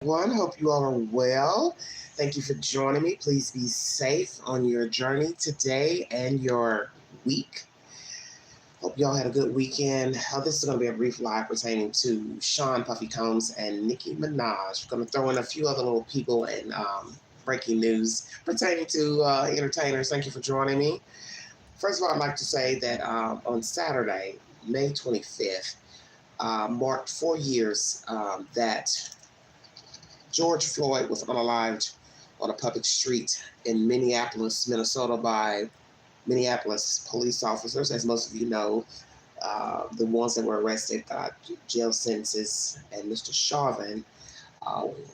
everyone. Hope you all are well. Thank you for joining me. Please be safe on your journey today and your week. Hope y'all had a good weekend. This is going to be a brief live pertaining to Sean Puffy Combs and Nicki Minaj. We're going to throw in a few other little people and breaking news pertaining to entertainers. Thank you for joining me. First of all, I'd like to say that on Saturday, May 25th, marked 4 years that George Floyd was unalived on a public street in Minneapolis, Minnesota by Minneapolis police officers. As most of you know, the ones that were arrested got jail sentences, and Mr. Chauvin,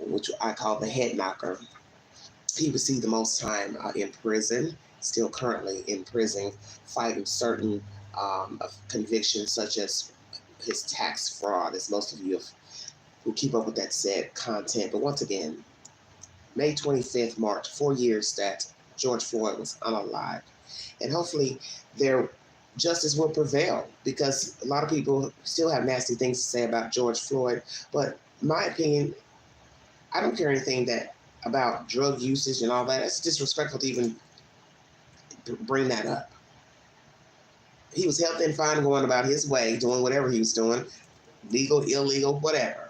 which I call the head knocker, he received the most time in prison, still currently in prison, fighting certain convictions such as his tax fraud, as most of you who keep up with that said content. But once again, May 25th marked 4 years that George Floyd was unalived. And hopefully their justice will prevail, because a lot of people still have nasty things to say about George Floyd. But in my opinion, I don't care anything about drug usage and all that. It's disrespectful to even bring that up. He was healthy and fine, going about his way, doing whatever he was doing, legal, illegal, whatever.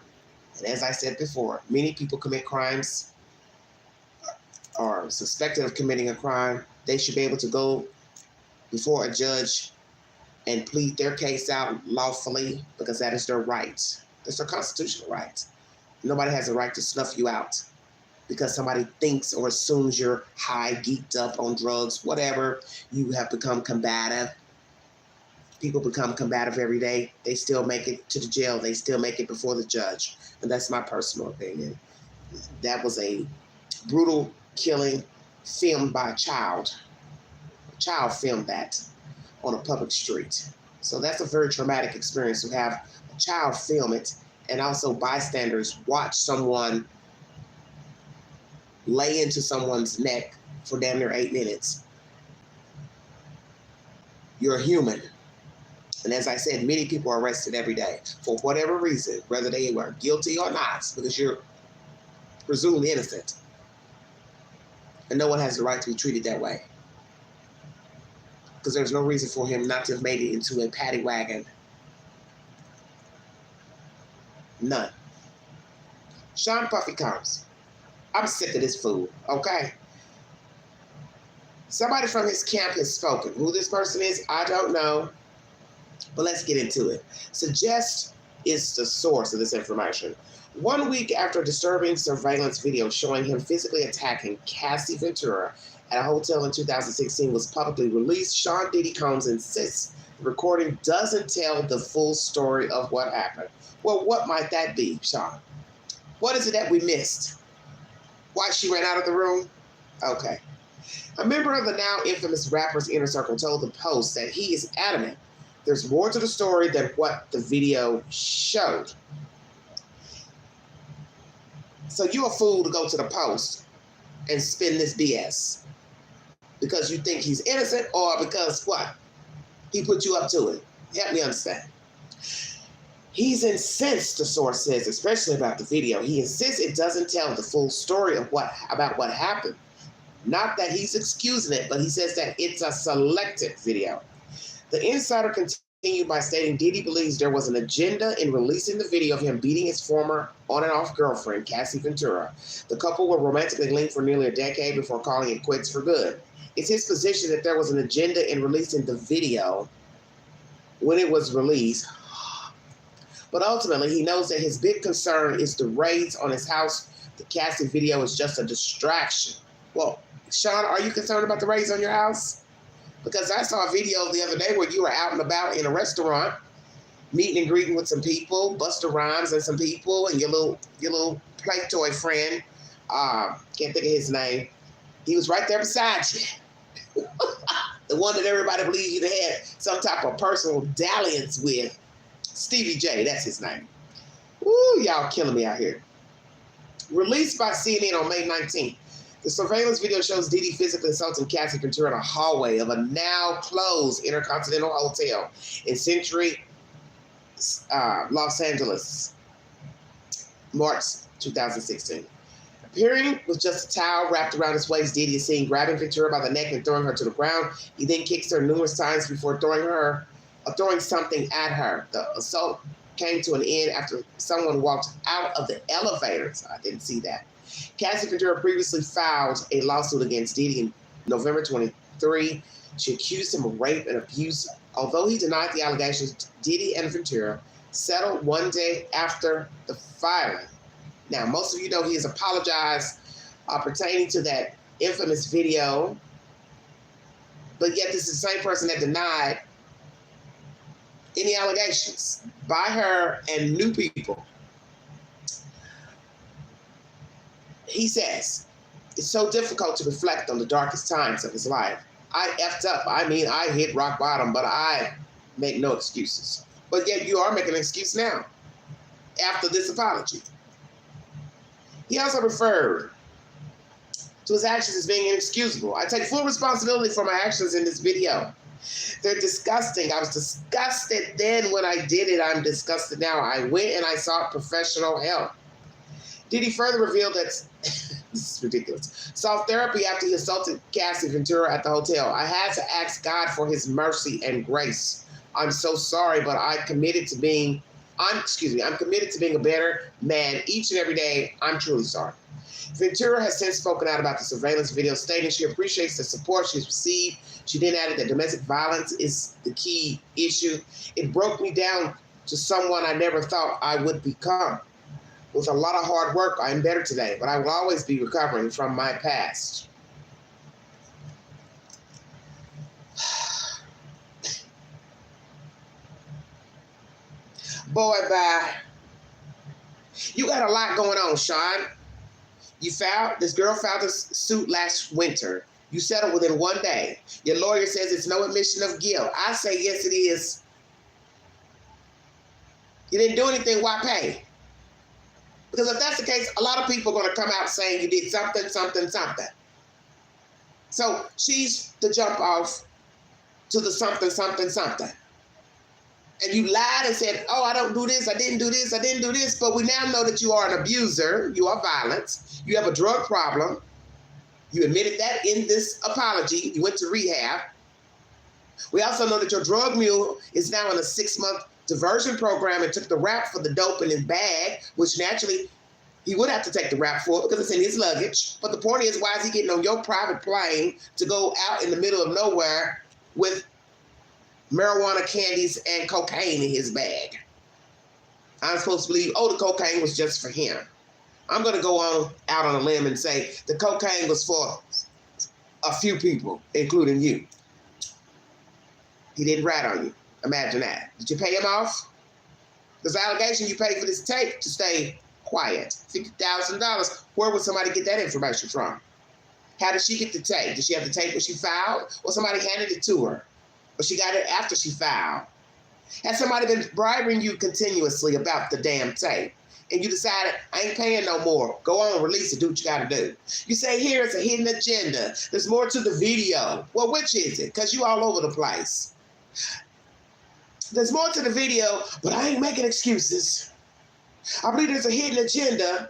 And as I said before, many people commit crimes or are suspected of committing a crime. They should be able to go before a judge and plead their case out lawfully, because that is their right. That's their constitutional right. Nobody has a right to snuff you out because somebody thinks or assumes you're high, geeked up on drugs, whatever. You have become combative. People become combative every day. They still make it to the jail. They still make it before the judge. And that's my personal opinion. That was a brutal killing filmed by a child. A child filmed that on a public street. So that's a very traumatic experience to have a child film it, and also bystanders watch someone lay into someone's neck for damn near 8 minutes. You're a human. And as I said, many people are arrested every day for whatever reason, whether they were guilty or not, because you're presumed innocent. And no one has the right to be treated that way, because there's no reason for him not to have made it into a paddy wagon. None. Sean Puffy Combs. I'm sick of this fool, okay? Somebody from his camp has spoken. Who this person is, I don't know. But let's get into it. Suggest is the source of this information. 1 week after a disturbing surveillance video showing him physically attacking Cassie Ventura at a hotel in 2016 was publicly released, Sean Diddy Combs insists the recording doesn't tell the full story of what happened. Well, what might that be, Sean? What is it that we missed? Why she ran out of the room? Okay. A member of the now infamous rapper's inner circle told the Post that he is adamant there's more to the story than what the video showed. So you're a fool to go to the Post and spin this BS because you think he's innocent, or because what? He put you up to it. Help me understand. He's incensed, the source says, especially about the video. He insists it doesn't tell the full story of about what happened. Not that he's excusing it, but he says that it's a selected video. The insider continued by stating Diddy believes there was an agenda in releasing the video of him beating his former on-and-off girlfriend, Cassie Ventura. The couple were romantically linked for nearly a decade before calling it quits for good. It's his position that there was an agenda in releasing the video when it was released. But ultimately, he knows that his big concern is the raids on his house. The Cassie video is just a distraction. Well, Sean, are you concerned about the raids on your house? Because I saw a video the other day where you were out and about in a restaurant, meeting and greeting with some people, Busta Rhymes and some people, and your little play toy friend. Can't think of his name. He was right there beside you. The one that everybody believes you had some type of personal dalliance with. Stevie J, that's his name. Woo, y'all killing me out here. Released by CNN on May 19th. The surveillance video shows Diddy physically assaulting Cassie Ventura in a hallway of a now closed Intercontinental Hotel in Century, Los Angeles, March 2016. Appearing with just a towel wrapped around his waist, Diddy is seen grabbing Ventura by the neck and throwing her to the ground. He then kicks her numerous times before throwing something at her. The assault came to an end after someone walked out of the elevator. So I didn't see that. Cassie Ventura previously filed a lawsuit against Diddy in November 23. She accused him of rape and abuse. Although he denied the allegations, Diddy and Ventura settled one day after the filing. Now, most of you know he has apologized pertaining to that infamous video, but yet this is the same person that denied any allegations by her and new people. He says, it's so difficult to reflect on the darkest times of his life. I effed up. I mean, I hit rock bottom, but I make no excuses. But yet you are making an excuse now after this apology. He also referred to his actions as being inexcusable. I take full responsibility for my actions in this video. They're disgusting. I was disgusted then when I did it. I'm disgusted now. I went and I sought professional help. Diddy further revealed that, this is ridiculous, sought therapy after he assaulted Cassie Ventura at the hotel. I had to ask God for his mercy and grace. I'm so sorry, but I'm committed to being a better man each and every day. I'm truly sorry. Ventura has since spoken out about the surveillance video, stating she appreciates the support she's received. She then added that domestic violence is the key issue. It broke me down to someone I never thought I would become. With a lot of hard work, I am better today, but I will always be recovering from my past. Boy, bye. You got a lot going on, Sean. This girl filed a suit last winter. You settled within 1 day. Your lawyer says it's no admission of guilt. I say, yes, it is. You didn't do anything, why pay? Because if that's the case, a lot of people are going to come out saying you did something, something, something. So she's the jump off to the something, something, something. And you lied and said, oh, I don't do this, I didn't do this, I didn't do this. But we now know that you are an abuser, you are violent, you have a drug problem. You admitted that in this apology. You went to rehab. We also know that your drug mule is now in a 6-month diversion program and took the rap for the dope in his bag, which naturally he would have to take the rap for because it's in his luggage. But the point is, why is he getting on your private plane to go out in the middle of nowhere with marijuana candies and cocaine in his bag? I'm supposed to believe, oh, the cocaine was just for him. I'm going to go out on a limb and say the cocaine was for a few people, including you. He didn't rat on you. Imagine that. Did you pay him off? There's an allegation you paid for this tape to stay quiet. $50,000. Where would somebody get that information from? How did she get the tape? Did she have the tape when she filed? Or somebody handed it to her? Or she got it after she filed? Has somebody been bribing you continuously about the damn tape? And you decided, I ain't paying no more. Go on, release it, do what you gotta do. You say, here is a hidden agenda. There's more to the video. Well, which is it? Because you all over the place. There's more to the video, but I ain't making excuses. I believe there's a hidden agenda.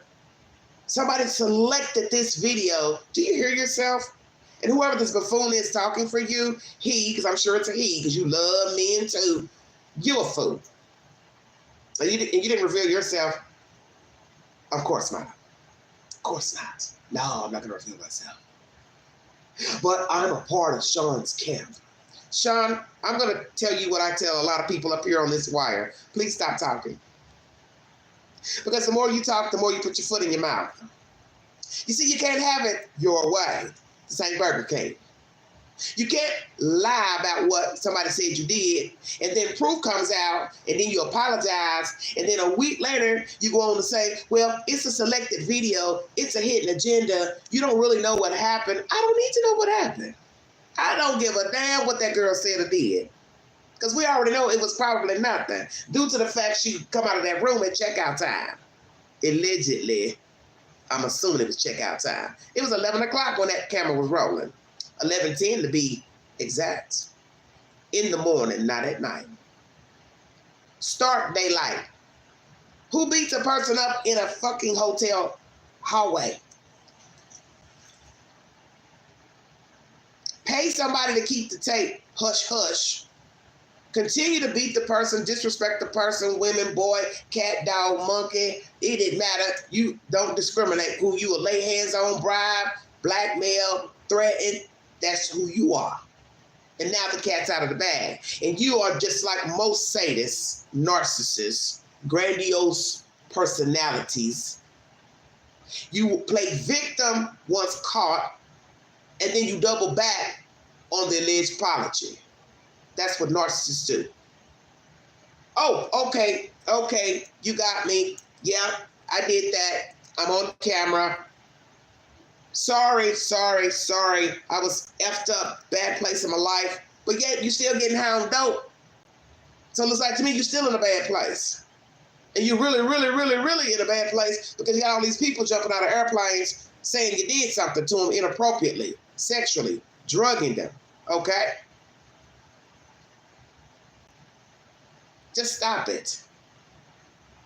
Somebody selected this video. Do you hear yourself? And whoever this buffoon is talking for you, because I'm sure it's a he, because you love men too, you a fool. And you didn't reveal yourself. Of course not. Of course not. No, I'm not going to reveal myself. But I'm a part of Sean's camp. Sean, I'm going to tell you what I tell a lot of people up here on this wire. Please stop talking. Because the more you talk, the more you put your foot in your mouth. You see, you can't have it your way. This ain't Burger King. You can't lie about what somebody said you did, and then proof comes out, and then you apologize, and then a week later, you go on to say, well, it's a selected video, it's a hidden agenda, you don't really know what happened. I don't need to know what happened. I don't give a damn what that girl said or did. Because we already know it was probably nothing, due to the fact she come out of that room at checkout time. Allegedly, I'm assuming it was checkout time. It was 11 o'clock when that camera was rolling. 11:10 to be exact. In the morning, not at night. Stark daylight. Who beats a person up in a fucking hotel hallway? Pay somebody to keep the tape. Hush, hush. Continue to beat the person, disrespect the person, women, boy, cat, dog, monkey. It didn't matter. You don't discriminate who you will lay hands on, bribe, blackmail, threaten. That's who you are. And now the cat's out of the bag. And you are just like most sadists, narcissists, grandiose personalities. You play victim once caught, and then you double back on the alleged apology. That's what narcissists do. Oh, okay, you got me. Yeah, I did that. I'm on camera. Sorry. I was effed up, bad place in my life. But yet, you still getting high on dope. So it looks like to me, you're still in a bad place. And you're really in a bad place because you got all these people jumping out of airplanes saying you did something to them inappropriately, sexually, drugging them, okay? Just stop it.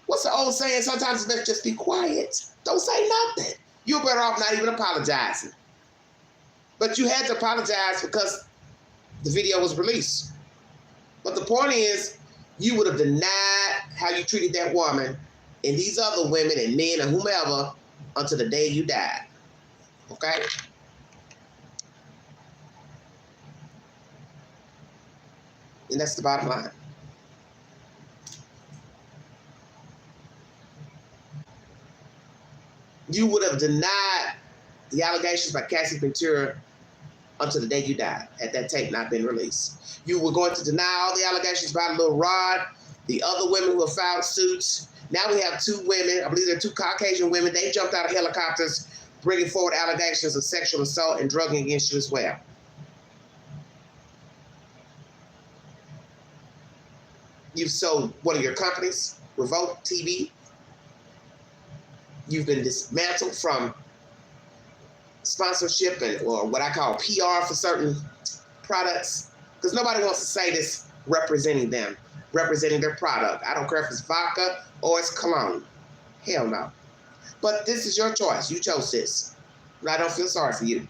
What's the old saying? Sometimes it's best just be quiet. Don't say nothing. You're better off not even apologizing. But you had to apologize because the video was released. But the point is, you would have denied how you treated that woman and these other women and men and whomever until the day you died. Okay? And that's the bottom line. You would have denied the allegations by Cassie Ventura until the day you died, had that tape not been released. You were going to deny all the allegations by Lil Rod, the other women who have filed suits. Now we have two women, I believe they're two Caucasian women. They jumped out of helicopters bringing forward allegations of sexual assault and drugging against you as well. You've sold one of your companies, Revolt TV. You've been dismantled from sponsorship and or what I call PR for certain products, because nobody wants to say this representing them, representing their product. I don't care if it's vodka or it's cologne. Hell no. But this is your choice. You chose this. And I don't feel sorry for you.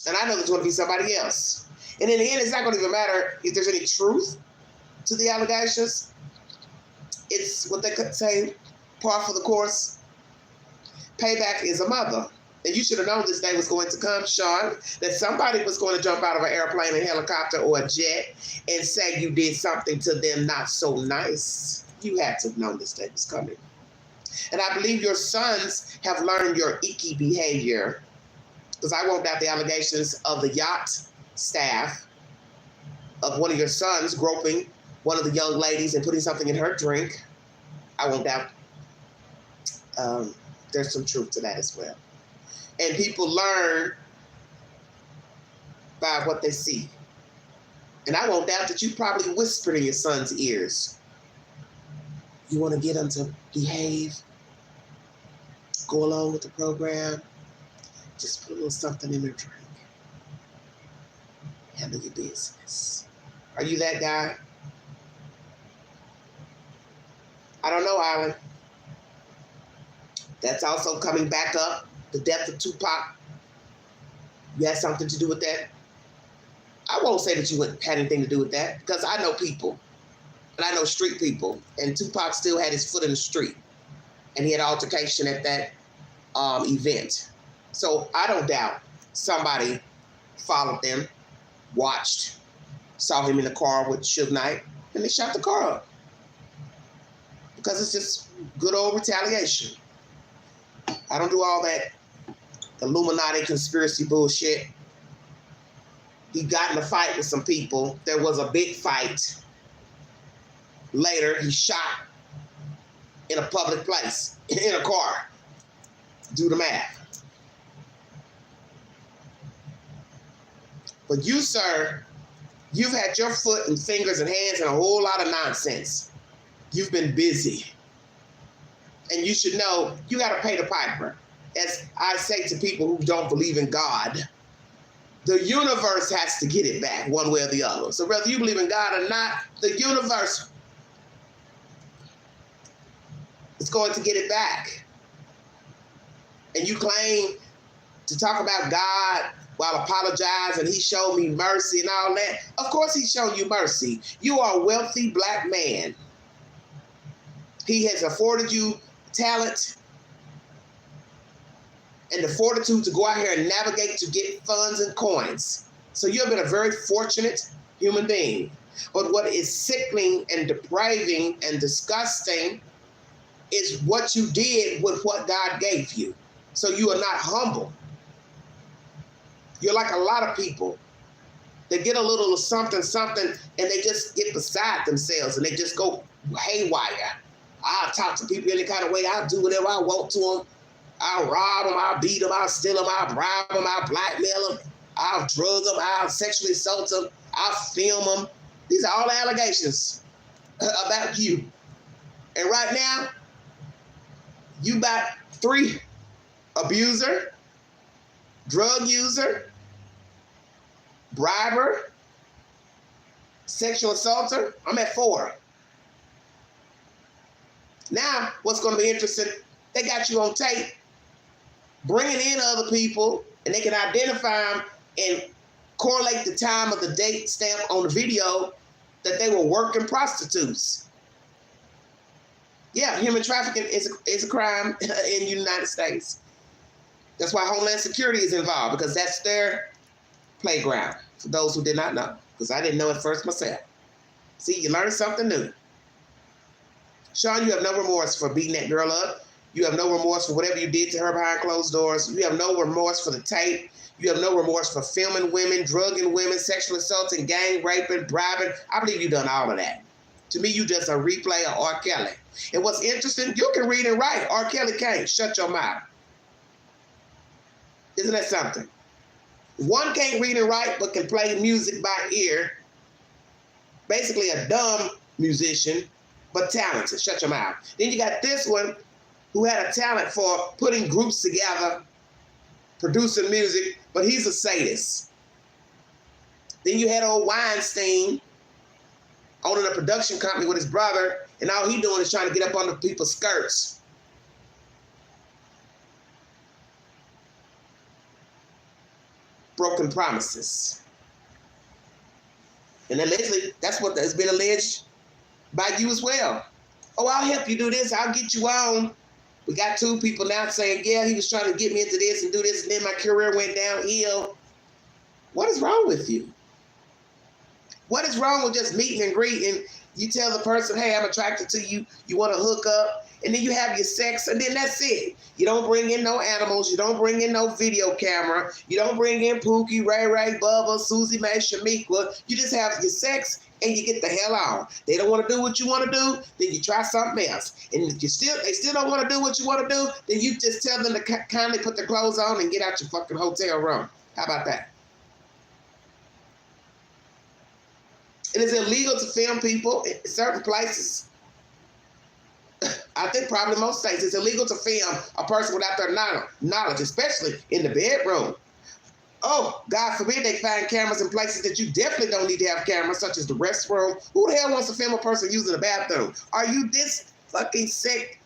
And I know there's going to be somebody else. And in the end, it's not going to even matter if there's any truth to the allegations. It's what they could say, par for the course. Payback is a mother. And you should have known this day was going to come, Sean, that somebody was going to jump out of an airplane, a helicopter, or a jet and say you did something to them not so nice. You had to have known this day was coming. And I believe your sons have learned your icky behavior, because I won't doubt the allegations of the yacht staff of one of your sons groping one of the young ladies and putting something in her drink. I won't doubt there's some truth to that as well. And people learn by what they see. And I won't doubt that you probably whispered in your son's ears. You want to get them to behave, go along with the program, just put a little something in their drink. Handle your business. Are you that guy? I don't know, Alan. That's also coming back up. The death of Tupac. You had something to do with that? I won't say that you had anything to do with that, because I know people. And I know street people. And Tupac still had his foot in the street. And he had an altercation at that event. So I don't doubt somebody followed them, watched, saw him in the car with Suge Knight, and they shot the car up. Because it's just good old retaliation. I don't do all that Illuminati conspiracy bullshit. He got in a fight with some people. There was a big fight. Later, he shot in a public place, in a car. Do the math. But you, sir, you've had your foot and fingers and hands in a whole lot of nonsense. You've been busy. And you should know you got to pay the piper. As I say to people who don't believe in God, the universe has to get it back one way or the other. So whether you believe in God or not, the universe is going to get it back. And you claim to talk about God while apologizing, he showed me mercy and all that. Of course he's shown you mercy. You are a wealthy black man. He has afforded you talent and the fortitude to go out here and navigate to get funds and coins. So you've been a very fortunate human being. But what is sickening and depraving and disgusting is what you did with what God gave you. So you are not humble. You're like a lot of people. They get a little of something, and they just get beside themselves and they just go haywire. I'll talk to people any kind of way. I'll do whatever I want to them. I'll rob them. I'll beat them. I'll steal them. I'll bribe them. I'll blackmail them. I'll drug them. I'll sexually assault them. I'll film them. These are all allegations about you. And right now, you got 3: abuser, drug user, briber, sexual assaulter. I'm at 4. Now, what's going to be interesting, they got you on tape, bringing in other people, and they can identify them and correlate the time of the date stamp on the video that they were working prostitutes. Yeah, human trafficking is a crime in the United States. That's why Homeland Security is involved, because that's their playground, for those who did not know, because I didn't know it first myself. See, you learned something new. Sean, you have no remorse for beating that girl up. You have no remorse for whatever you did to her behind closed doors. You have no remorse for the tape. You have no remorse for filming women, drugging women, sexual assaulting, gang raping, bribing. I believe you've done all of that. To me, you just a replay of R. Kelly. And what's interesting, you can read and write. R. Kelly can't. Shut your mouth. Isn't that something? One can't read and write, but can play music by ear. Basically a dumb musician, but talented. Shut your mouth. Then you got this one who had a talent for putting groups together, producing music, but he's a sadist. Then you had old Weinstein owning a production company with his brother, and all he doing is trying to get up under people's skirts. Broken promises. And allegedly, that's what has been alleged by you as well. Oh, I'll help you do this. I'll get you on. We got 2 people now saying, yeah, he was trying to get me into this and do this, and then my career went downhill. What is wrong with you? What is wrong with just meeting and greeting? You tell the person, hey, I'm attracted to you. You want to hook up. And then you have your sex, and then that's it. You don't bring in no animals. You don't bring in no video camera. You don't bring in Pookie, Ray Ray, Bubba, Susie Mae, Shamiqua. You just have your sex, and you get the hell on. They don't want to do what you want to do, then you try something else. And if they still don't want to do what you want to do, then you just tell them to kindly put their clothes on and get out your fucking hotel room. How about that? It is illegal to film people in certain places. I think probably most states, it's illegal to film a person without their knowledge, especially in the bedroom. Oh, God forbid they find cameras in places that you definitely don't need to have cameras, such as the restroom. Who the hell wants to film a person using the bathroom? Are you this fucking sick?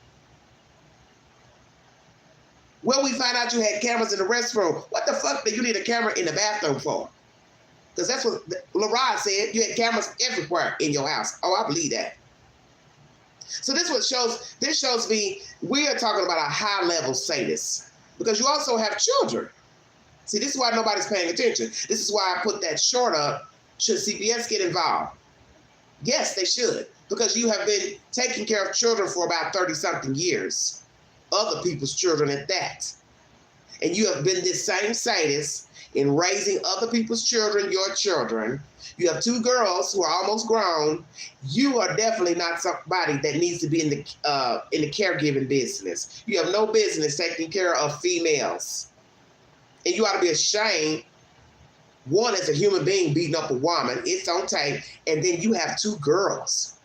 Well, we find out you had cameras in the restroom. What the fuck do you need a camera in the bathroom for? Because that's what LaRod said. You had cameras everywhere in your house. Oh, I believe that. So this shows me we are talking about a high-level sadist, because you also have children. See, this is why nobody's paying attention. This is why I put that short up. Should CPS get involved? Yes, they should, because you have been taking care of children for about 30-something years, other people's children at that. And you have been this same sadist in raising other people's children, your children. You have 2 girls who are almost grown. You are definitely not somebody that needs to be in the caregiving business. You have no business taking care of females. And you ought to be ashamed, one, as a human being beating up a woman. It's on tape. And then you have 2 girls.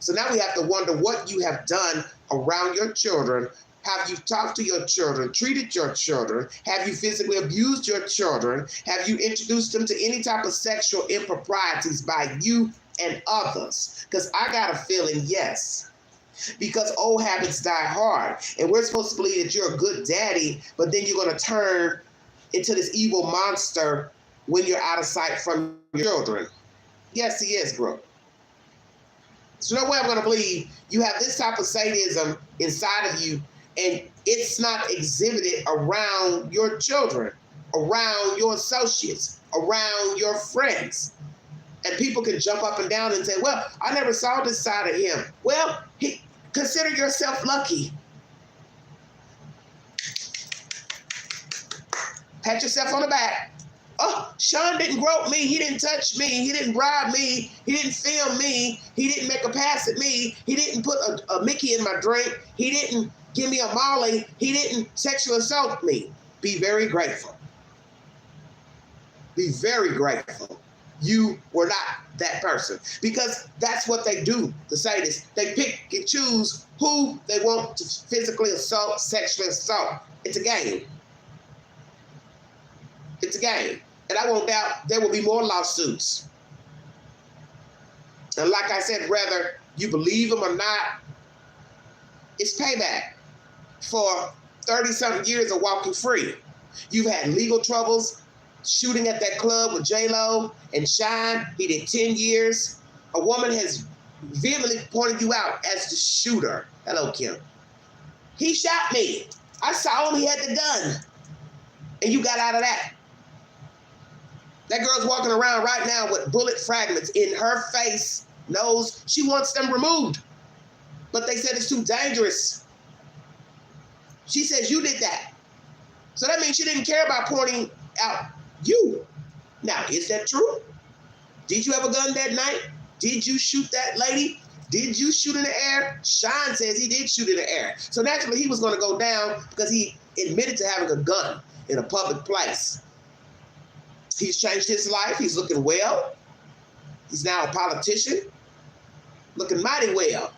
So now we have to wonder what you have done around your children. Have you talked to your children, treated your children? Have you physically abused your children? Have you introduced them to any type of sexual improprieties by you and others? Because I got a feeling, yes, because old habits die hard. And we're supposed to believe that you're a good daddy, but then you're going to turn into this evil monster when you're out of sight from your children. Yes, he is, bro. There's no way I'm going to believe you have this type of sadism inside of you and it's not exhibited around your children, around your associates, around your friends. And people can jump up and down and say, well, I never saw this side of him. Well, consider yourself lucky. Pat yourself on the back. Oh, Sean didn't grope me. He didn't touch me. He didn't bribe me. He didn't film me. He didn't make a pass at me. He didn't put a Mickey in my drink. He didn't give me a Molly. He didn't sexually assault me. Be very grateful. Be very grateful. You were not that person. Because that's what they do, the sadists. They pick and choose who they want to physically assault, sexually assault. It's a game. It's a game. And I won't doubt there will be more lawsuits. And like I said, whether you believe them or not, it's payback for 30-something years of walking free. You've had legal troubles, shooting at that club with J-Lo and Shine. He did 10 years. A woman has vehemently pointed you out as the shooter. Hello, Kim. He shot me. I saw him. He had the gun. And you got out of that. That girl's walking around right now with bullet fragments in her face, nose. She wants them removed. But they said it's too dangerous. She says you did that. So that means she didn't care about pointing out you. Now, is that true? Did you have a gun that night? Did you shoot that lady? Did you shoot in the air? Sean says he did shoot in the air. So naturally, he was going to go down because he admitted to having a gun in a public place. He's changed his life. He's looking well. He's now a politician, looking mighty well.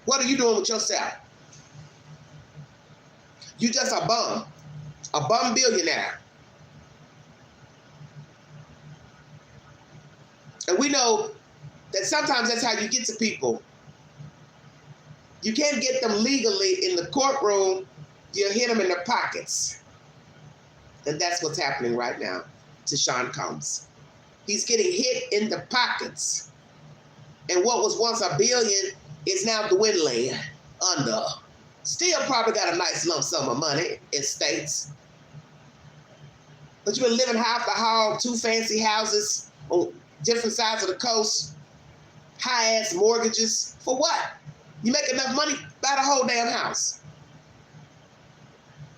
What are you doing with yourself? You just a bum billionaire. And we know that sometimes that's how you get to people. You can't get them legally in the courtroom. You hit them in their pockets. And that's what's happening right now to Sean Combs. He's getting hit in the pockets. And what was once $1 billion is now dwindling under. Still probably got a nice lump sum of money in states. But you've been living half the hall, 2 fancy houses on different sides of the coast, high-ass mortgages. For what? You make enough money, buy the whole damn house.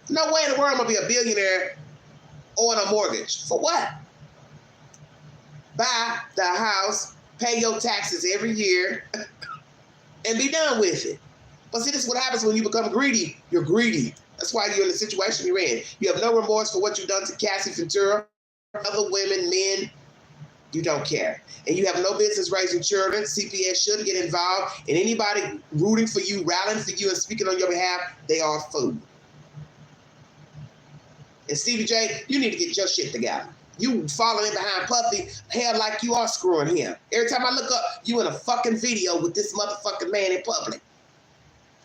No way in the world I'm going to be a billionaire owing a mortgage. For what? Buy the house, pay your taxes every year, and be done with it. But see, this is what happens when you become greedy. You're greedy. That's why you're in the situation you're in. You have no remorse for what you've done to Cassie Ventura, other women, men. You don't care. And you have no business raising children. CPS should get involved. And anybody rooting for you, rallying for you, and speaking on your behalf, they are food. And Stevie J, you need to get your shit together. You following behind Puffy, hell like you are screwing him. Every time I look up, you in a fucking video with this motherfucking man in public.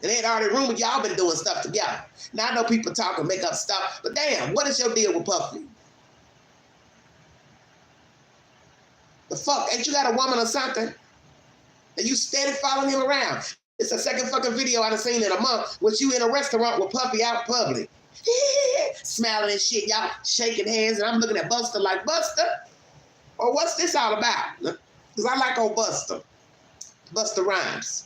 And they had already rumored y'all been doing stuff together. Now I know people talk and make up stuff, but damn, what is your deal with Puffy? The fuck? Ain't you got a woman or something? And you steady following him around. It's the second fucking video I've seen in a month with you in a restaurant with Puffy out in public. Smiling and shit, y'all shaking hands, and I'm looking at Buster like, Buster? Or what's this all about? Because I like old Buster. Buster Rhymes.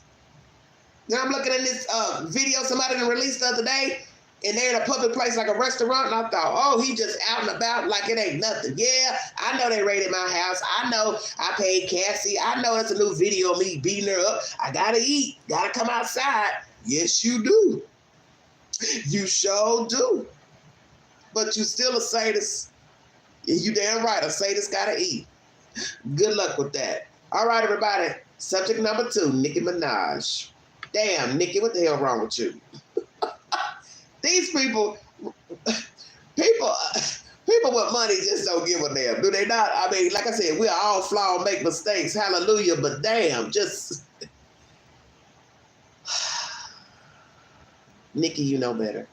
Then I'm looking at this video somebody released the other day, and they're in a public place like a restaurant, and I thought, oh, he just out and about like it ain't nothing. Yeah, I know they raided my house. I know I paid Cassie. I know it's a new video of me beating her up. I gotta eat. Gotta come outside. Yes, you do. You sure do. But you still a sadist. Yeah, you damn right. A sadist gotta eat. Good luck with that. All right, everybody. Subject number 2, Nicki Minaj. Damn, Nicki, what the hell wrong with you? These people with money just don't give a damn, do they not? I mean, like I said, we're all flawed, make mistakes, hallelujah, but damn, just Nicki, you know better.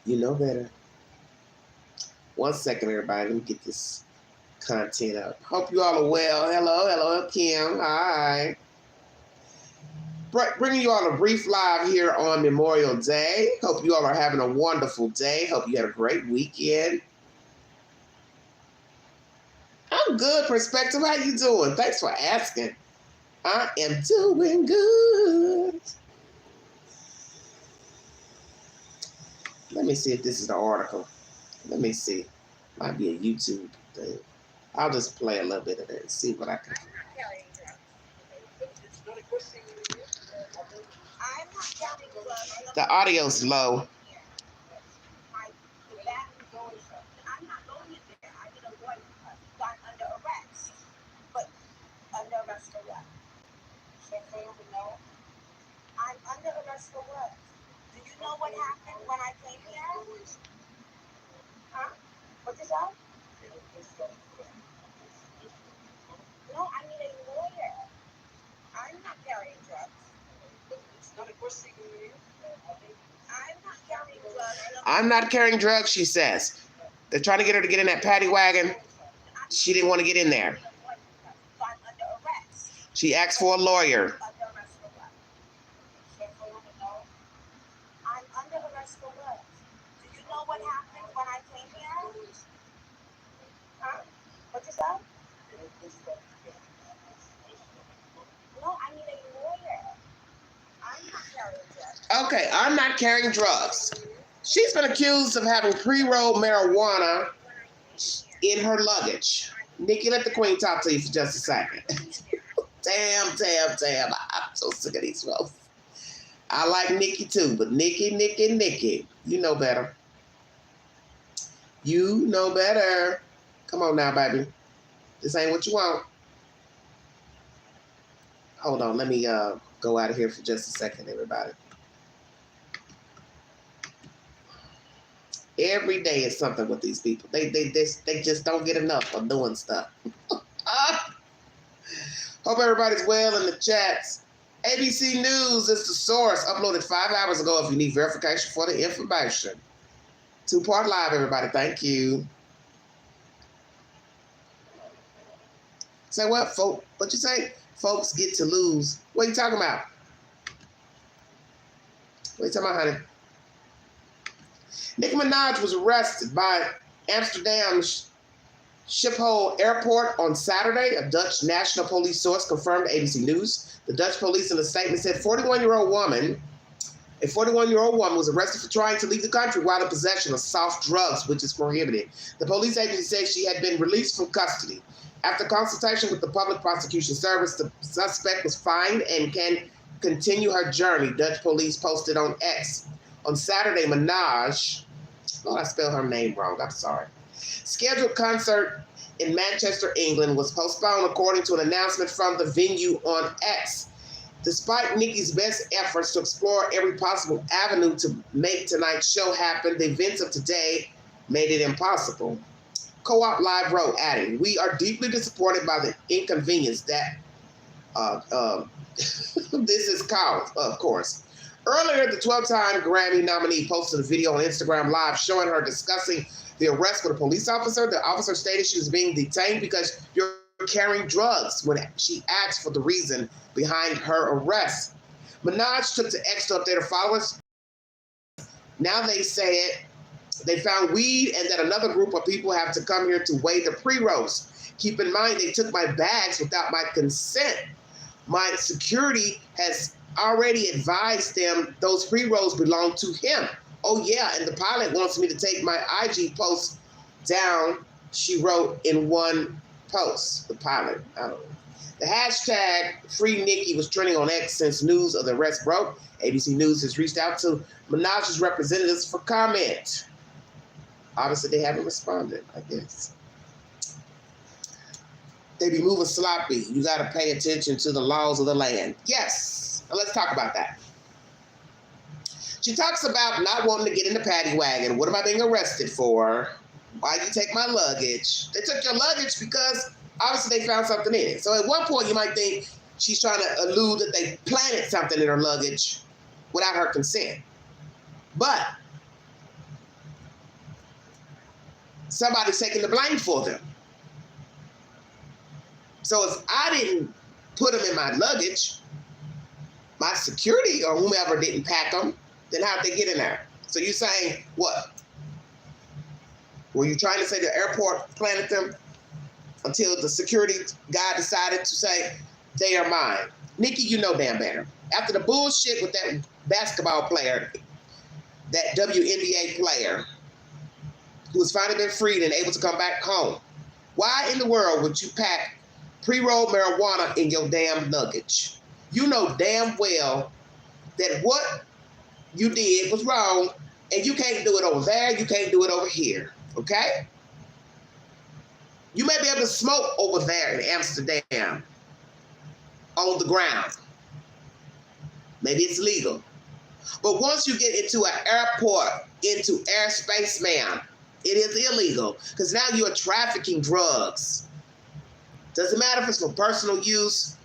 You know better. 1 second, everybody. Let me get this content up. Hope you all are well. Hello, Kim. Hi. Bringing you all a brief live here on Memorial Day. Hope you all are having a wonderful day. Hope you had a great weekend. I'm good, Perspective. How you doing? Thanks for asking. I am doing good. Let me see if this is the article. Let me see. Might be a YouTube thing. I'll just play a little bit of it and see what I can. The audio's low. I'm under arrest for what? Do you know what happened when I came here? Huh? What is that? No, I need a lawyer. I'm not carrying drugs. It's not a question. I'm not carrying drugs. I'm not carrying drugs, she says. They're trying to get her to get in that paddy wagon. She didn't want to get in there. I'm under arrest. She asked for a lawyer. I'm under arrest for what? Do you know what happened when I came here? Huh? What is that? No, I need a lawyer. I'm not carrying drugs. Okay, I'm not carrying drugs. She's been accused of having pre-rolled marijuana in her luggage. Nicki, let the queen talk to you for just a second. Damn. I'm so sick of these folks. I like Nicki too, but Nicki, you know better. You know better. Come on now, baby. This ain't what you want. Hold on, let me go out of here for just a second, everybody. Every day is something with these people. They just don't get enough of doing stuff. Hope everybody's well in the chats. ABC News is the source. Uploaded 5 hours ago if you need verification for the information. 2-part live, everybody. Thank you. Say what, folks? What you say? Folks get to lose. What are you talking about? What are you talking about, honey? Nicki Minaj was arrested by Amsterdam's Schiphol Airport on Saturday. A Dutch National Police source confirmed to ABC News. The Dutch police in a statement said a 41-year-old woman was arrested for trying to leave the country while in possession of soft drugs, which is prohibited. The police agency said she had been released from custody. After consultation with the Public Prosecution Service, the suspect was fined and can continue her journey, Dutch police posted on X. On Saturday, Minaj, I spelled her name wrong, I'm sorry. Scheduled concert in Manchester, England was postponed according to an announcement from the venue on X. Despite Nicki's best efforts to explore every possible avenue to make tonight's show happen, the events of today made it impossible. Co-op Live wrote, adding, "We are deeply disappointed by the inconvenience that this is caused, of course." Earlier, the 12-time Grammy nominee posted a video on Instagram Live showing her discussing the arrest with a police officer. The officer stated she was being detained because you're carrying drugs when she asked for the reason behind her arrest. Minaj took to X to update her followers. Now they said they found weed and that another group of people have to come here to weigh the pre-rolls. Keep in mind, they took my bags without my consent. My security has already advised them those pre-rolls belong to him. Oh yeah, and the pilot wants me to take my IG post down, she wrote in one post. The pilot, I don't know. The hashtag Free Nicki was trending on X since news of the arrest broke. ABC News has reached out to Minaj's representatives for comment. Obviously, they haven't responded, I guess. They be moving sloppy. You got to pay attention to the laws of the land. Yes. Now let's talk about that. She talks about not wanting to get in the paddy wagon. What am I being arrested for? Why you take my luggage? They took your luggage because Obviously, they found something in it. So at one point, you might think she's trying to allude that they planted something in her luggage without her consent. But somebody's taking the blame for them. So if I didn't put them in my luggage, my security or whomever didn't pack them, then how'd they get in there? So you're saying what? Were you trying to say the airport planted them until the security guy decided to say, they are mine? Nicki, you know damn better. After the bullshit with that basketball player, that WNBA player, who has finally been freed and able to come back home, why in the world would you pack pre-rolled marijuana in your damn luggage? You know damn well that what you did was wrong, and you can't do it over there, you can't do it over here, okay? You may be able to smoke over there in Amsterdam on the ground. Maybe it's legal. But once you get into an airport, into airspace, ma'am, it is illegal because now you're trafficking drugs. Doesn't matter if it's for personal use,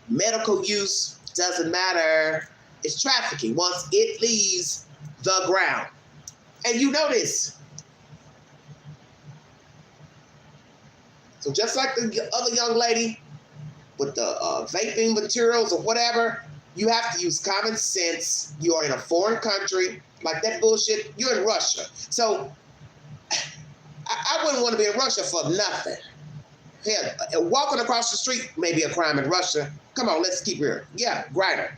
medical use, doesn't matter. It's trafficking once it leaves the ground. And you know this. So just like the other young lady with the vaping materials or whatever, you have to use common sense. You are in a foreign country. Like that bullshit, you're in Russia. So I wouldn't want to be in Russia for nothing. Hell, walking across the street may be a crime in Russia. Come on, let's keep real. Yeah, Griner.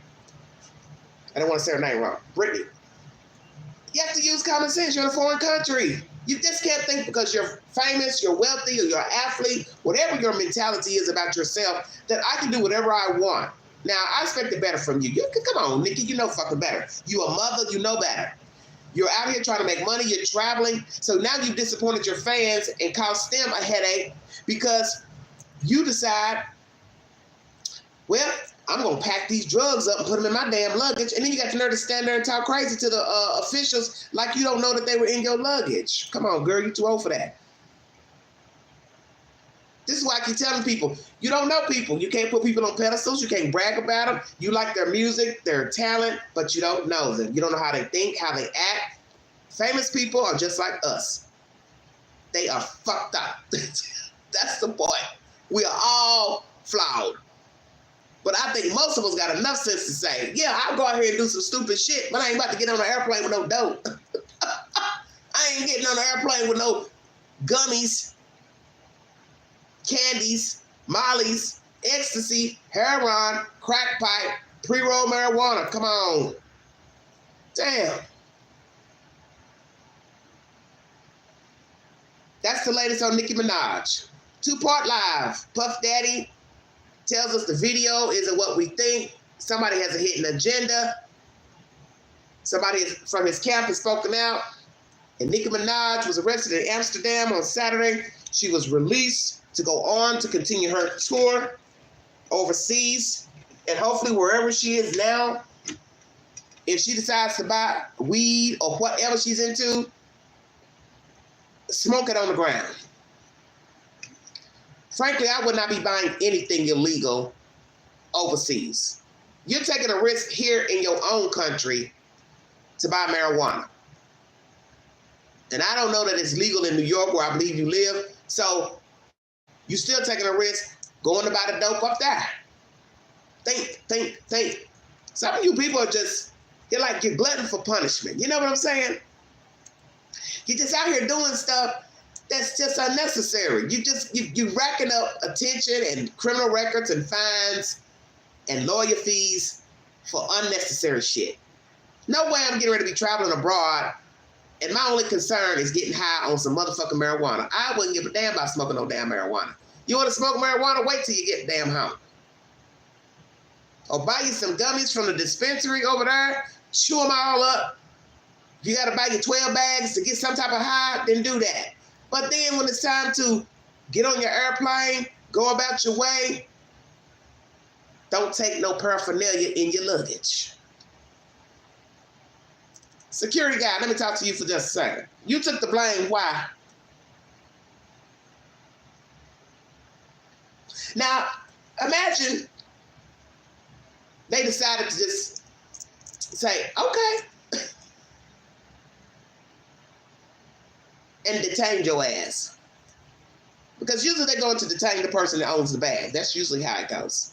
I don't want to say her name wrong. Brittany. You have to use common sense. You're in a foreign country. You just can't think because you're famous, you're wealthy, or you're an athlete, whatever your mentality is about yourself, that I can do whatever I want. Now, I expect it better from you. Come on, Nicki, you know fucking better. You a mother, you know better. You're out here trying to make money, you're traveling, so now you've disappointed your fans and caused them a headache because you decide, well, I'm going to pack these drugs up and put them in my damn luggage, and then you got the nerve to stand there and talk crazy to the officials like you don't know that they were in your luggage. Come on, girl, you're too old for that. This is why I keep telling people, you don't know people. You can't put people on pedestals. You can't brag about them. You like their music, their talent, but you don't know them. You don't know how they think, how they act. Famous people are just like us. They are fucked up. That's the point. We are all flawed. But I think most of us got enough sense to say, yeah, I'll go out here and do some stupid shit, but I ain't about to get on an airplane with no dope. I ain't getting on an airplane with no gummies, candies, mollies, ecstasy, heroin, crack pipe, pre-rolled marijuana. Come on. Damn. That's the latest on Nicki Minaj. 2-part live. Puff Daddy tells us the video isn't what we think. Somebody has a hidden agenda. Somebody from his camp has spoken out. And Nicki Minaj was arrested in Amsterdam on Saturday. She was released to go on to continue her tour overseas. And hopefully wherever she is now, if she decides to buy weed or whatever she's into, smoke it on the ground. Frankly, I would not be buying anything illegal overseas. You're taking a risk here in your own country to buy marijuana. And I don't know that it's legal in New York where I believe you live. So you're still taking a risk going to buy the dope up there. Think. Some of you people are just, you're glutton for punishment. You know what I'm saying? You're just out here doing stuff that's just unnecessary. You racking up attention and criminal records and fines and lawyer fees for unnecessary shit. No way I'm getting ready to be traveling abroad and my only concern is getting high on some motherfucking marijuana. I wouldn't give a damn about smoking no damn marijuana. You want to smoke marijuana? Wait till you get damn home. Or buy you some gummies from the dispensary over there, chew them all up. If you got to buy you 12 bags to get some type of high, then do that. But then when it's time to get on your airplane, go about your way, don't take no paraphernalia in your luggage. Security guy, let me talk to you for just a second. You took the blame. Why? Now, imagine they decided to just say, okay, and detain your ass. Because usually they're going to detain the person that owns the bag. That's usually how it goes.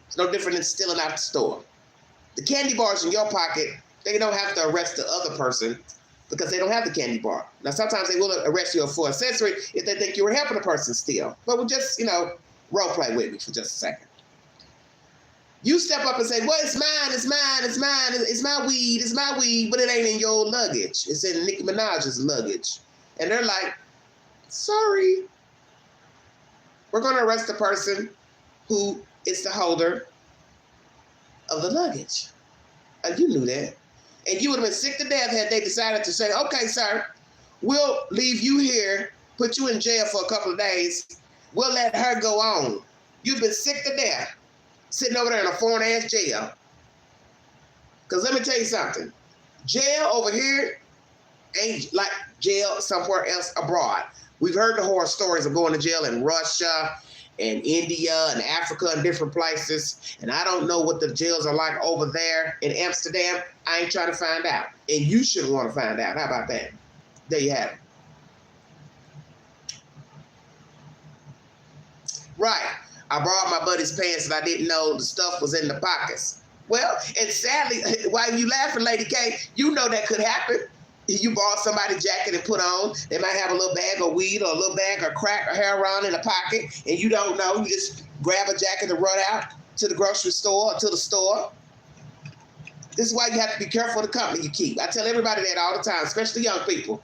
It's no different than stealing out the store. The candy bars in your pocket, they don't have to arrest the other person because they don't have the candy bar. Now, sometimes they will arrest you for accessory if they think you were helping a person steal. But we'll just, role play with me for just a second. You step up and say, well, it's mine, it's mine, it's mine, it's my weed, but it ain't in your luggage. It's in Nicki Minaj's luggage. And they're like, sorry. We're going to arrest the person who is the holder of the luggage. You knew that. And you would have been sick to death had they decided to say, okay, sir, we'll leave you here, put you in jail for a couple of days. We'll let her go on. You've been sick to death sitting over there in a foreign-ass jail. Because let me tell you something. Jail over here ain't like jail somewhere else abroad. We've heard the horror stories of going to jail in Russia and India and Africa and different places. And I don't know what the jails are like over there in Amsterdam. I ain't trying to find out. And you shouldn't want to find out. How about that? There you have it. Right. I borrowed my buddy's pants and I didn't know the stuff was in the pockets. Well, and sadly, while you laughing, Lady K, you know that could happen. You borrow somebody's jacket and put on, they might have a little bag of weed or a little bag of crack or heroin in a pocket, and you don't know. You just grab a jacket and run out to the grocery store or to the store. This is why you have to be careful of the company you keep. I tell everybody that all the time, especially young people.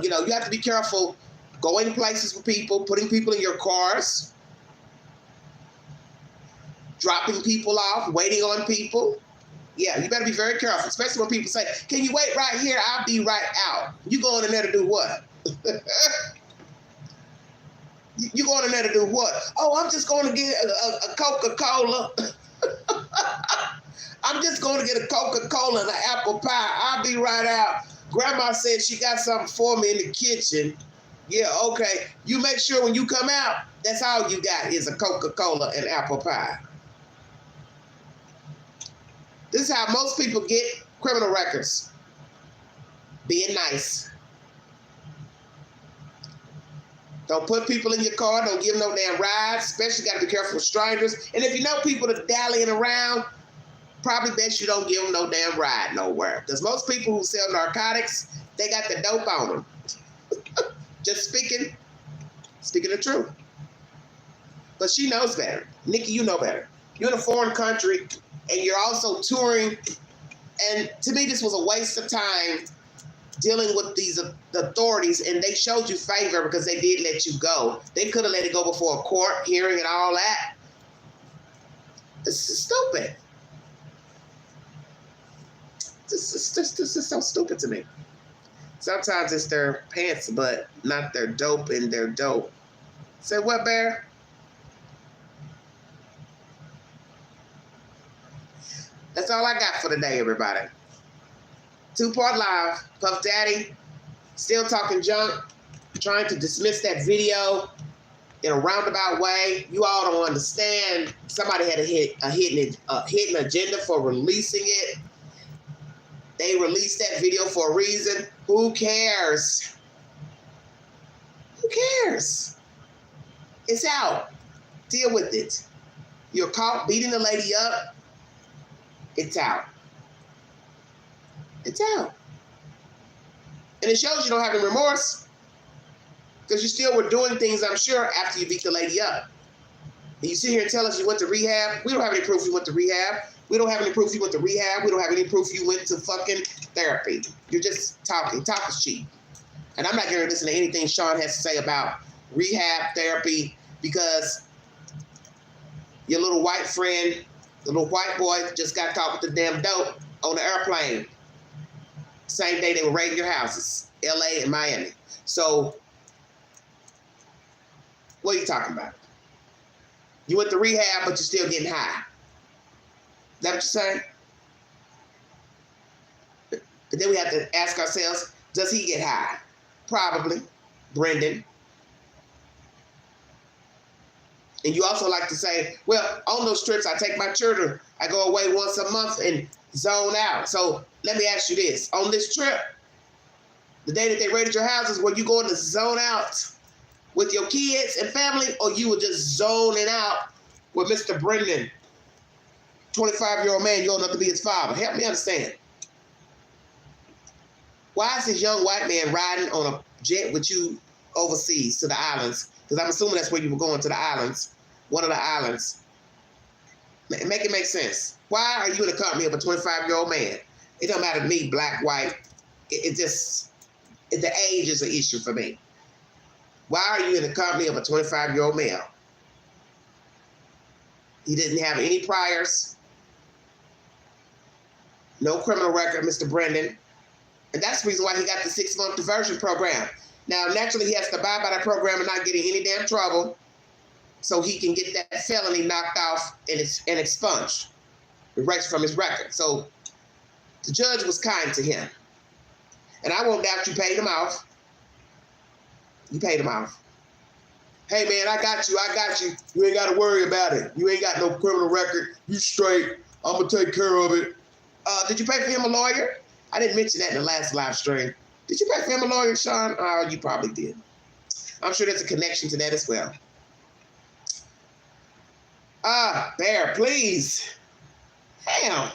You have to be careful going places with people, putting people in your cars, dropping people off, waiting on people. Yeah, you better be very careful, especially when people say, can you wait right here? I'll be right out. You going in there to do what? You going in there to do what? Oh, I'm just going to get a Coca-Cola. I'm just going to get a Coca-Cola and an apple pie. I'll be right out. Grandma said she got something for me in the kitchen. Yeah, okay. You make sure when you come out, that's all you got is a Coca-Cola and apple pie. This is how most people get criminal records. Being nice. Don't put people in your car. Don't give them no damn rides. Especially got to be careful with strangers. And if you know people that are dallying around, probably best you don't give them no damn ride nowhere. Because most people who sell narcotics, they got the dope on them. Just speaking the truth. But she knows better. Nicki, you know better. You're in a foreign country, and you're also touring. And to me, this was a waste of time dealing with these authorities, and they showed you favor because they did let you go. They could have let it go before a court hearing and all that. This is stupid. This is so stupid to me. Sometimes it's their pants, but not their dope and their dope. Say what, Bear? That's all I got for today, everybody. 2-part live. Puff Daddy, still talking junk, trying to dismiss that video in a roundabout way. You all don't understand. Somebody had a hidden agenda for releasing it. They released that video for a reason. Who cares? Who cares? It's out. Deal with it. You're caught beating the lady up. It's out. It's out. And it shows you don't have any remorse because you still were doing things, I'm sure, after you beat the lady up. And you sit here and tell us you went to rehab. We don't have any proof you went to rehab. We don't have any proof you went to rehab. We don't have any proof you went to fucking therapy. You're just talking. Talk is cheap. And I'm not going to listen to anything Sean has to say about rehab, therapy, because your little white friend, the little white boy, just got caught with the damn dope on the airplane. Same day they were raiding your houses, LA and Miami. So, what are you talking about? You went to rehab, but you're still getting high. Is that what you're saying? But then we have to ask ourselves, does he get high? Probably. Brendan. And you also like to say, well, on those trips, I take my children. I go away once a month and zone out. So let me ask you this. On this trip, the day that they raided your houses, were you going to zone out with your kids and family, or you were just zoning out with Mr. Brendan, 25-year-old man, you old enough to be his father? Help me understand. Why is this young white man riding on a jet with you overseas to the islands? Because I'm assuming that's where you were going, to the islands, one of the islands. Make it make sense. Why are you in the company of a 25-year-old man? It don't matter to me, black, white. The age is an issue for me. Why are you in the company of a 25-year-old male? He didn't have any priors, no criminal record, Mr. Brendan. And that's the reason why he got the 6-month diversion program. Now, naturally, he has to abide by that program and not get in any damn trouble so he can get that felony knocked off and expunged, erased from his record. So the judge was kind to him. And I won't doubt you paid him off. You paid him off. Hey, man, I got you. You ain't got to worry about it. You ain't got no criminal record. You straight. I'm going to take care of it. Did you pay for him a lawyer? I didn't mention that in the last live stream. Did you pay for him a lawyer, Sean? Oh, you probably did. I'm sure there's a connection to that as well. Bear, please. Damn.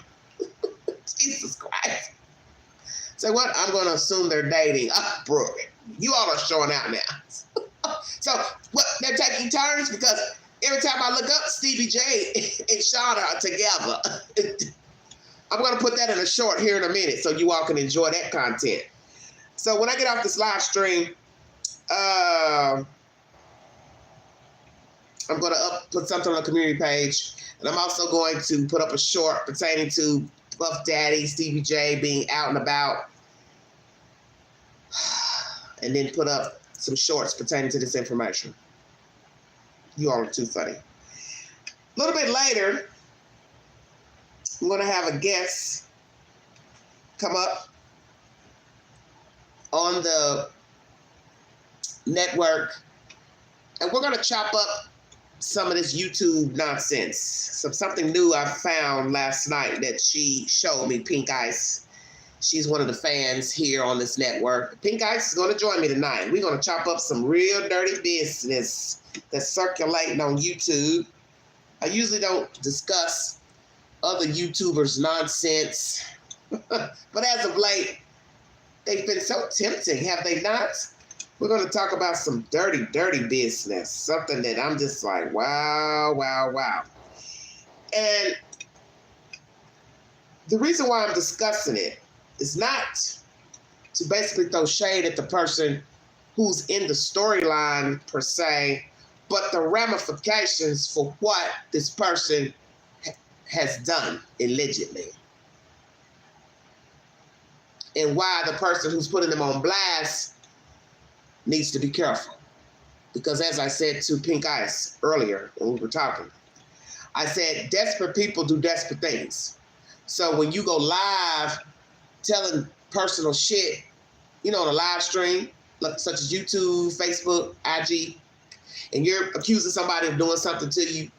Jesus Christ. Say what? I'm going to assume they're dating. Brooke, you all are showing out now. So, what? They're taking turns? Because every time I look up, Stevie J and Sean are together. I'm going to put that in a short here in a minute so you all can enjoy that content. So when I get off this live stream, I'm going to put something on the community page. And I'm also going to put up a short pertaining to Puff Daddy, Stevie J being out and about. And then put up some shorts pertaining to this information. You all are too funny. A little bit later, I'm going to have a guest come up on the network, and we're going to chop up some of this YouTube nonsense. Something new I found last night that she showed me, Pink Ice. She's one of the fans here on this network. Pink Ice is going to join me tonight. We're going to chop up some real dirty business that's circulating on YouTube. I usually don't discuss other YouTubers' nonsense, but as of late, they've been so tempting, have they not? We're going to talk about some dirty, dirty business, something that I'm just like, wow, wow, wow. And the reason why I'm discussing it is not to basically throw shade at the person who's in the storyline per se, but the ramifications for what this person has done allegedly. And why the person who's putting them on blast needs to be careful. Because as I said to Pink Ice earlier when we were talking, I said desperate people do desperate things. So when you go live telling personal shit, on a live stream, such as YouTube, Facebook, IG, and you're accusing somebody of doing something to you,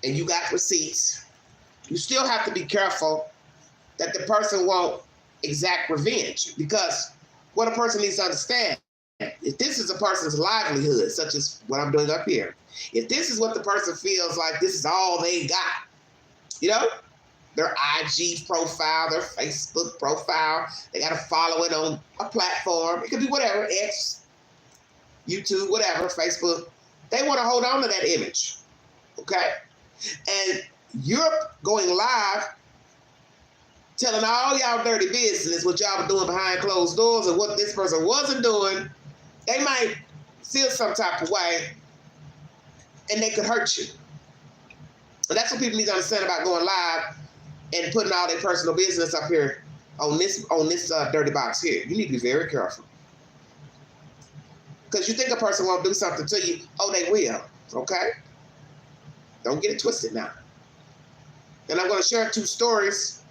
and you got receipts, you still have to be careful that the person won't exact revenge. Because what a person needs to understand, if this is a person's livelihood, such as what I'm doing up here, if this is what the person feels like this is all they got, their IG profile, their Facebook profile, they got to follow it on a platform. It could be whatever, X, YouTube, whatever, Facebook. They want to hold on to that image, okay? And you're going live telling all y'all dirty business, what y'all were doing behind closed doors and what this person wasn't doing. They might feel some type of way and they could hurt you. And that's what people need to understand about going live and putting all their personal business up here on this dirty box here. You need to be very careful. Because you think a person won't do something to you, they will, okay? Don't get it twisted now. And I'm going to share 2 stories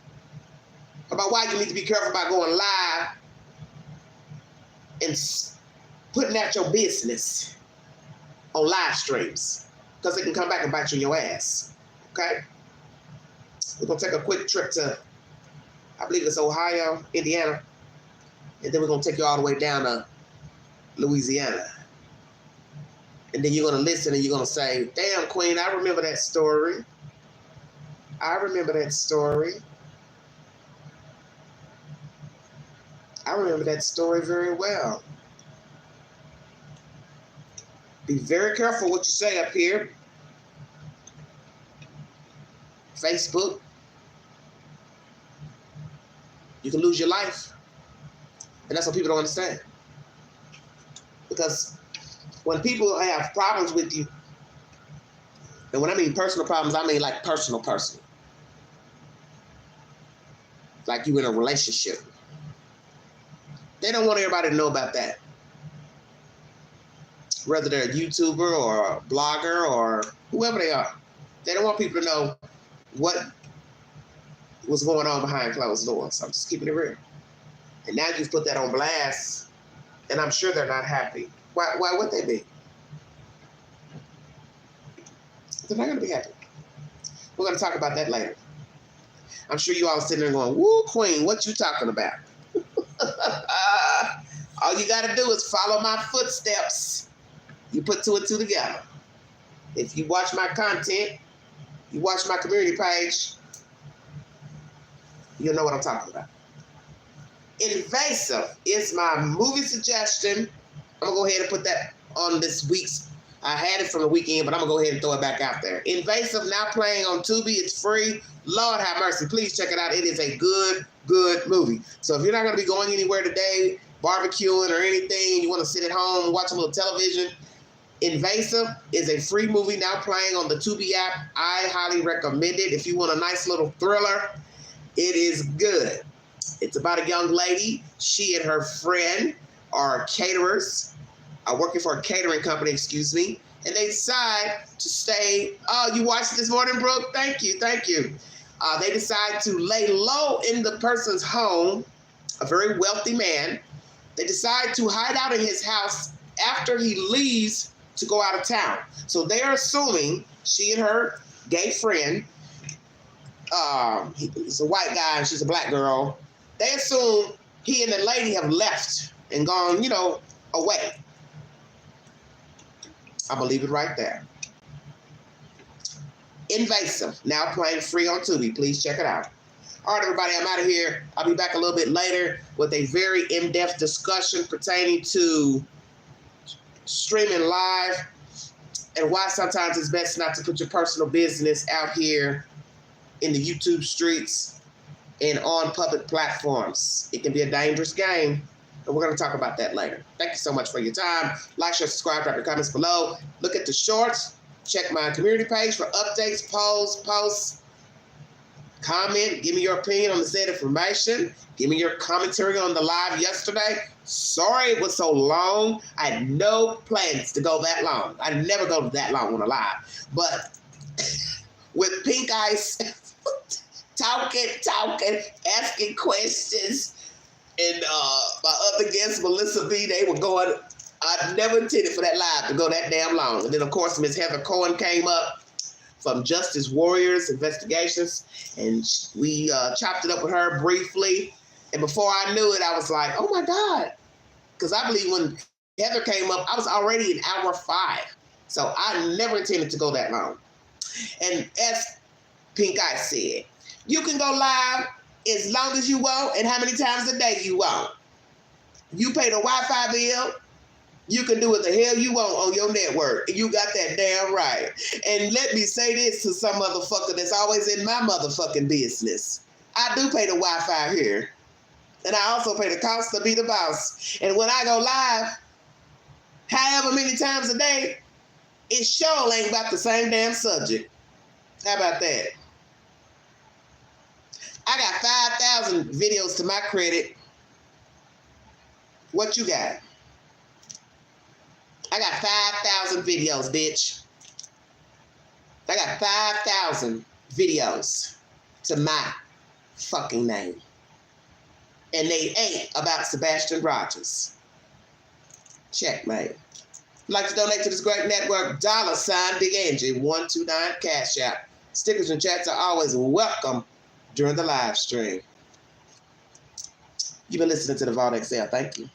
about why you need to be careful about going live and putting out your business on live streams. because it can come back and bite you in your ass. Okay? We're going to take a quick trip to, I believe it's Ohio, Indiana, and then we're going to take you all the way down to Louisiana. And then you're going to listen and you're going to say, damn, Queen, I remember that story. I remember that story. I remember that story very well. Be very careful what you say up here. Facebook. You can lose your life. And that's what people don't understand. Because when people have problems with you, and when I mean personal problems, I mean like personal. Like you in a relationship. They don't want everybody to know about that. Whether they're a YouTuber or a blogger or whoever they are. They don't want people to know what was going on behind closed doors. So I'm just keeping it real. And now you've put that on blast, and I'm sure they're not happy. Why would they be? They're not going to be happy. We're going to talk about that later. I'm sure you all are sitting there going, woo, Queen, what you talking about? All you got to do is follow my footsteps. You put two and two together. If you watch my content, you watch my community page, you'll know what I'm talking about. Invasive is my movie suggestion. I'm going to go ahead and put that on this week's. I had it from the weekend, but I'm going to go ahead and throw it back out there. Invasive, now playing on Tubi. It's free. Lord have mercy. Please check it out. It is a good movie. So if you're not going to be going anywhere today, barbecuing or anything, you want to sit at home and watch a little television, Invasive is a free movie now playing on the Tubi app. I highly recommend it. If you want a nice little thriller, it is good. It's about a young lady. She and her friend are caterers, working for a catering company, and they decide to stay. Oh, you watched this morning, Brooke? Thank you. They decide to lay low in the person's home, a very wealthy man. They decide to hide out in his house after he leaves to go out of town. So they're assuming she and her gay friend, he's a white guy and she's a black girl. They assume he and the lady have left and gone, away. I'm going to leave it right there. Invasive, now playing free on Tubi. Please check it out. All right, everybody, I'm out of here. I'll be back a little bit later with a very in-depth discussion pertaining to streaming live and why sometimes it's best not to put your personal business out here in the YouTube streets and on public platforms. It can be a dangerous game, and we're going to talk about that later. Thank you so much for your time. Like, share, subscribe, drop your comments below. Look at the shorts. Check my community page for updates, polls, posts. Comment, give me your opinion on the said information. Give me your commentary on the live yesterday. Sorry it was so long. I had no plans to go that long. I never go that long on a live. But with Pink Ice talking, asking questions, and my other guest, Melissa B, they were going, I never intended for that live to go that damn long. And then, of course, Ms. Heather Cohen came up from Justice Warriors Investigations, and we chopped it up with her briefly. And before I knew it, I was like, oh my God. Because I believe when Heather came up, I was already in hour 5. So I never intended to go that long. And as Pink Eye said, you can go live as long as you want and how many times a day you want. You pay the Wi-Fi bill, you can do what the hell you want on your network. You got that damn right. And let me say this to some motherfucker that's always in my motherfucking business. I do pay the Wi-Fi here. And I also pay the cost to be the boss. And when I go live, however many times a day, it sure ain't about the same damn subject. How about that? I got 5,000 videos to my credit. What you got? I got 5,000 videos, bitch. I got 5,000 videos to my fucking name. And they ain't about Sebastian Rogers. Checkmate. Like to donate to this great network, $ Big Angie 129 Cash App. Stickers and chats are always welcome during the live stream. You've been listening to the Vault XL. Thank you.